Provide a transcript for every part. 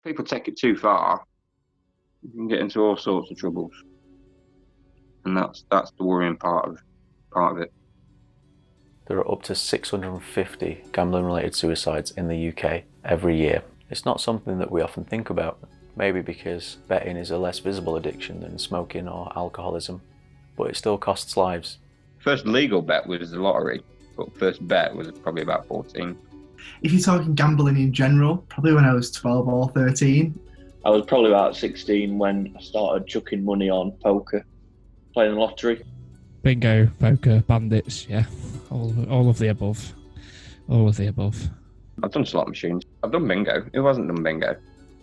People take it too far, you can get into all sorts of troubles, and that's the worrying part of it. There are up to 650 gambling-related suicides in the UK every year. It's not something that we often think about, maybe because betting is a less visible addiction than smoking or alcoholism, but it still costs lives. First legal bet was the lottery, but first bet was probably about 14. If you're talking gambling in general, probably when I was 12 or 13. I was probably about 16 when I started chucking money on poker, playing the lottery. Bingo, poker, bandits, yeah, all of the above. All of the above. I've done slot machines. I've done bingo. Who hasn't done bingo?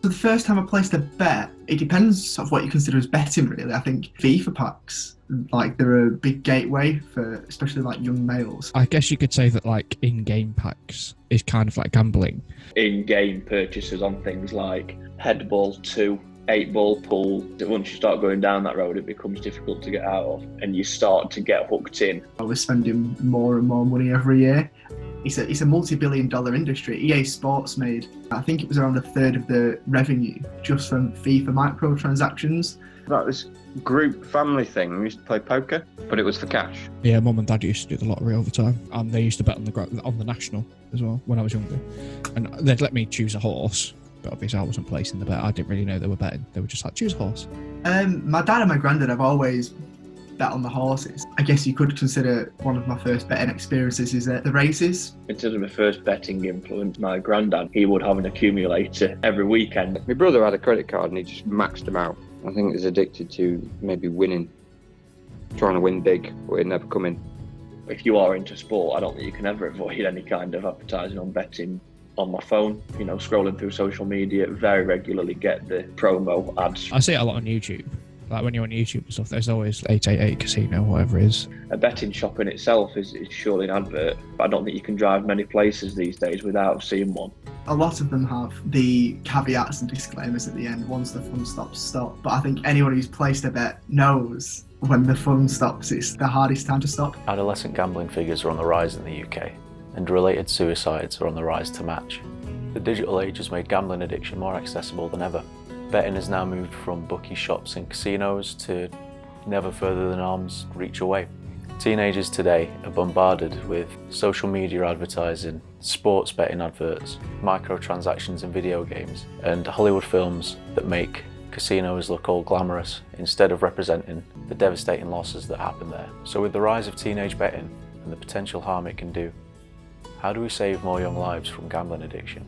So the first time I placed a bet, it depends of what you consider as betting, really. I think FIFA packs, like, they're a big gateway for especially like young males. I guess you could say that like in-game packs is kind of like gambling. In-game purchases on things like headball 2, 8-ball pool. Once you start going down that road, it becomes difficult to get out of, and you start to get hooked in. I was spending more and more money every year. It's a multi-billion-dollar industry. EA Sports made, I think it was around a third of the revenue just from FIFA microtransactions. Like this group family thing, we used to play poker, but it was for cash. Yeah, Mum and Dad used to do the lottery all the time, and they used to bet on the national as well when I was younger. And they'd let me choose a horse, but obviously I wasn't placing the bet. I didn't really know they were betting. They were just like, choose a horse. My dad and my granddad have always bet on the horses. I guess you could consider one of my first betting experiences is the races. In terms of my first betting influence, my granddad, he would have an accumulator every weekend. My brother had a credit card and he just maxed them out. I think he was addicted to maybe winning, trying to win big, but it'd never come in. If you are into sport, I don't think you can ever avoid any kind of advertising on betting. On my phone, scrolling through social media, very regularly get the promo ads. I see it a lot on YouTube. Like when you're on YouTube and stuff, there's always 888 Casino, whatever it is. A betting shop in itself is surely an advert, but I don't think you can drive many places these days without seeing one. A lot of them have the caveats and disclaimers at the end, once the fun stops, stop. But I think anyone who's placed a bet knows when the fun stops, it's the hardest time to stop. Adolescent gambling figures are on the rise in the UK, and related suicides are on the rise to match. The digital age has made gambling addiction more accessible than ever. Betting has now moved from bookie shops and casinos to never further than arm's reach away. Teenagers today are bombarded with social media advertising, sports betting adverts, microtransactions in video games, and Hollywood films that make casinos look all glamorous instead of representing the devastating losses that happen there. So with the rise of teenage betting and the potential harm it can do, how do we save more young lives from gambling addiction?